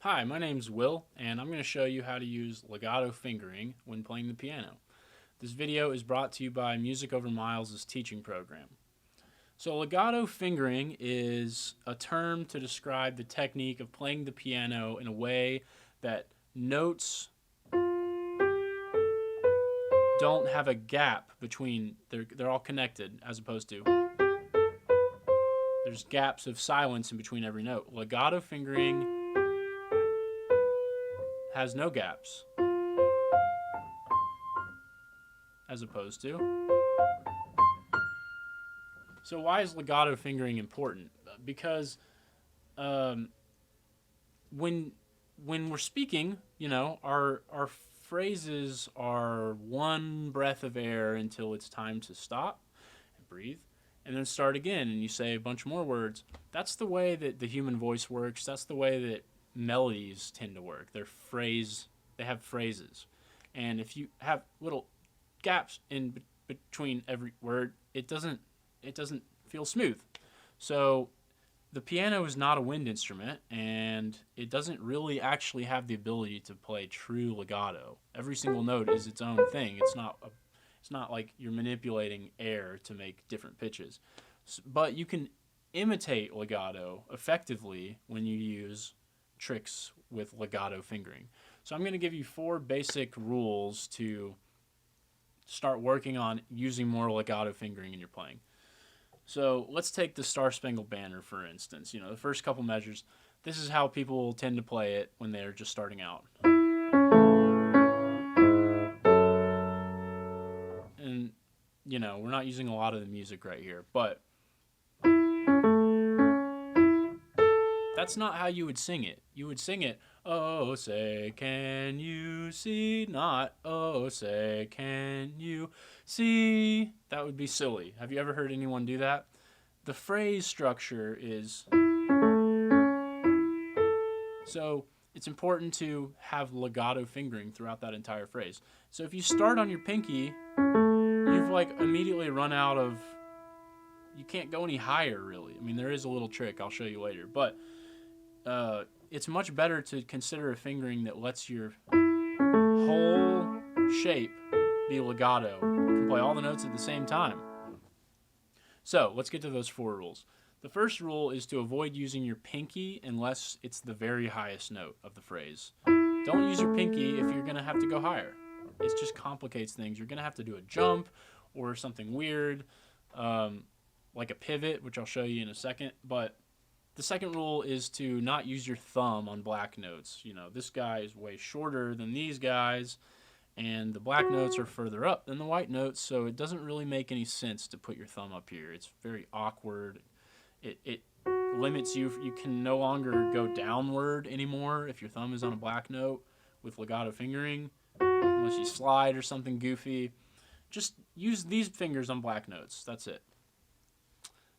Hi, my name's Will, and I'm going to show you how to use legato fingering when playing the piano. This video is brought to you by Music Over Miles' teaching program. So legato fingering is a term to describe the technique of playing the piano in a way that notes don't have a gap between, they're all connected, as opposed to there's gaps of silence in between every note. Legato fingering has no gaps, as opposed to. So why is legato fingering important? Because when we're speaking, our phrases are one breath of air until it's time to stop and breathe, and then start again, and you say a bunch more words. That's the way that the human voice works. That's the way that melodies tend to work. They have phrases, and if you have little gaps in between every word, it doesn't feel smooth. So the piano is not a wind instrument, and it doesn't really actually have the ability to play true legato. Every single note is its own thing. It's not like you're manipulating air to make different pitches. But you can imitate legato effectively when you use tricks with legato fingering. So I'm going to give you 4 basic rules to start working on using more legato fingering in your playing. So let's take the Star Spangled Banner, for instance. The first couple measures, this is how people tend to play it when they're just starting out. And, we're not using a lot of the music right here, but that's not how you would sing it. You would sing it, oh, say, can you see? Not, oh, say, can you see? That would be silly. Have you ever heard anyone do that? The phrase structure is... So it's important to have legato fingering throughout that entire phrase. So if you start on your pinky, you've immediately run out of... You can't go any higher, really. I mean, there is a little trick I'll show you later, but... it's much better to consider a fingering that lets your whole shape be legato. You can play all the notes at the same time. So let's get to those 4 rules. The first rule is to avoid using your pinky unless it's the very highest note of the phrase. Don't use your pinky if you're going to have to go higher. It just complicates things. You're going to have to do a jump or something weird, like a pivot, which I'll show you in a second, but the second rule is to not use your thumb on black notes. This guy is way shorter than these guys, and the black notes are further up than the white notes, so it doesn't really make any sense to put your thumb up here. It's very awkward. It limits you. You can no longer go downward anymore if your thumb is on a black note with legato fingering, unless you slide or something goofy. Just use these fingers on black notes. That's it.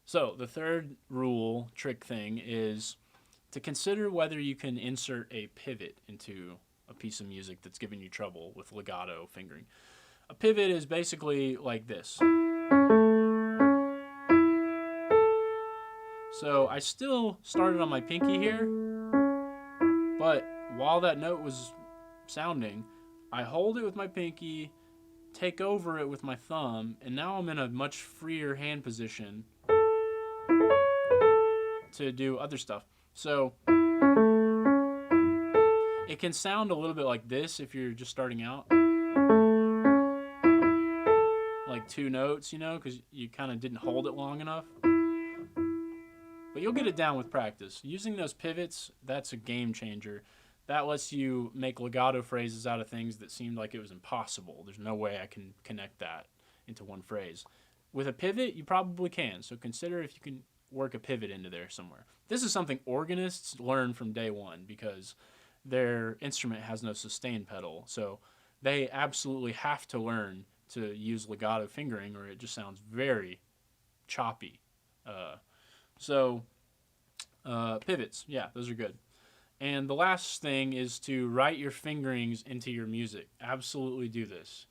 So the third rule, trick thing, is to consider whether you can insert a pivot into a piece of music that's giving you trouble with legato fingering. A pivot is basically like this. So I still started on my pinky here, but while that note was sounding, I hold it with my pinky, take over it with my thumb, and now I'm in a much freer hand position to do other stuff. So it can sound a little bit like this if you're just starting out, like 2 notes, because you kind of didn't hold it long enough. But you'll get it down with practice. Using those pivots, that's a game changer. That lets you make legato phrases out of things that seemed like it was impossible. There's no way I can connect that into one phrase. With a pivot, you probably can. So consider if you can work a pivot into there somewhere. This is something organists learn from day one because their instrument has no sustain pedal. So they absolutely have to learn to use legato fingering or it just sounds very choppy. Pivots, yeah, those are good. And the last thing is to write your fingerings into your music. Absolutely do this.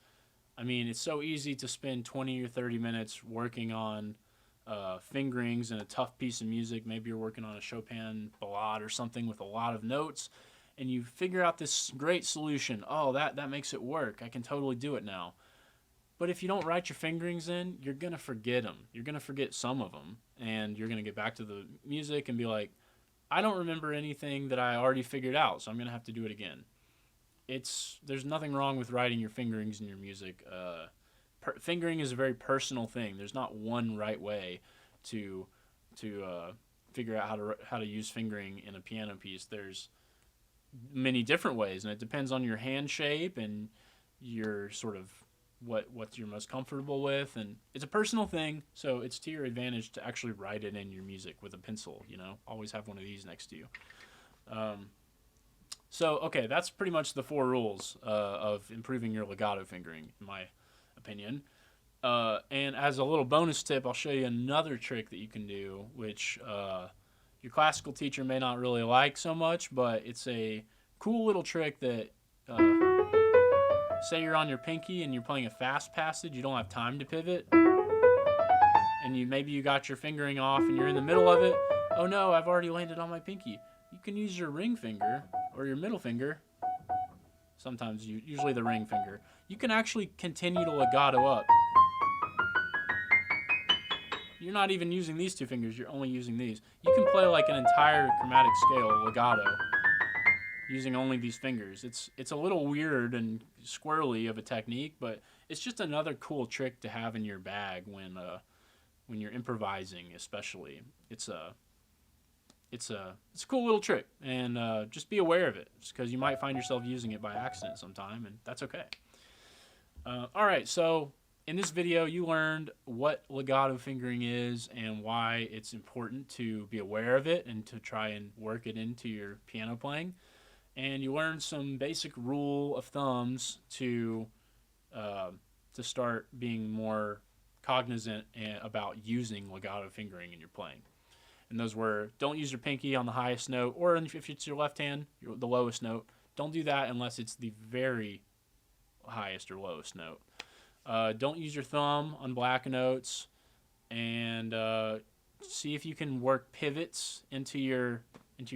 I mean, it's so easy to spend 20 or 30 minutes working on fingerings in a tough piece of music. Maybe you're working on a Chopin ballade or something with a lot of notes, and you figure out this great solution. Oh, that makes it work. I can totally do it now. But if you don't write your fingerings in, you're going to forget them. You're going to forget some of them, and you're going to get back to the music and be like, I don't remember anything that I already figured out, so I'm going to have to do it again. There's nothing wrong with writing your fingerings in your music. Fingering is a very personal thing. There's not one right way to figure out how to use fingering in a piano piece. There's many different ways, and it depends on your hand shape and your sort of what you're most comfortable with, and it's a personal thing, so it's to your advantage to actually write it in your music with a pencil. Always have one of these next to you. So okay, that's pretty much the 4 rules of improving your legato fingering, in my opinion. And as a little bonus tip, I'll show you another trick that you can do, which your classical teacher may not really like so much, but it's a cool little trick that say you're on your pinky and you're playing a fast passage, you don't have time to pivot, and maybe you got your fingering off and you're in the middle of it. Oh no, I've already landed on my pinky. You can use your ring finger or your middle finger. Sometimes usually the ring finger. You can actually continue to legato up. You're not even using these 2 fingers, you're only using these. You can play like an entire chromatic scale legato using only these fingers. It's a little weird and squirrely of a technique, but it's just another cool trick to have in your bag when you're improvising, especially. It's a cool little trick, and just be aware of it, because you might find yourself using it by accident sometime, and that's okay. All right, so in this video, you learned what legato fingering is and why it's important to be aware of it and to try and work it into your piano playing. And you learned some basic rule of thumbs to start being more cognizant about using legato fingering in your playing. And those were, don't use your pinky on the highest note, or if it's your left hand, the lowest note. Don't do that unless it's the very highest or lowest note. Don't use your thumb on black notes, and see if you can work pivots into your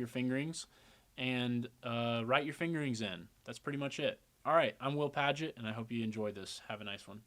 fingerings, and write your fingerings in. That's pretty much it. All right, I'm Will Padgett, and I hope you enjoyed this. Have a nice one.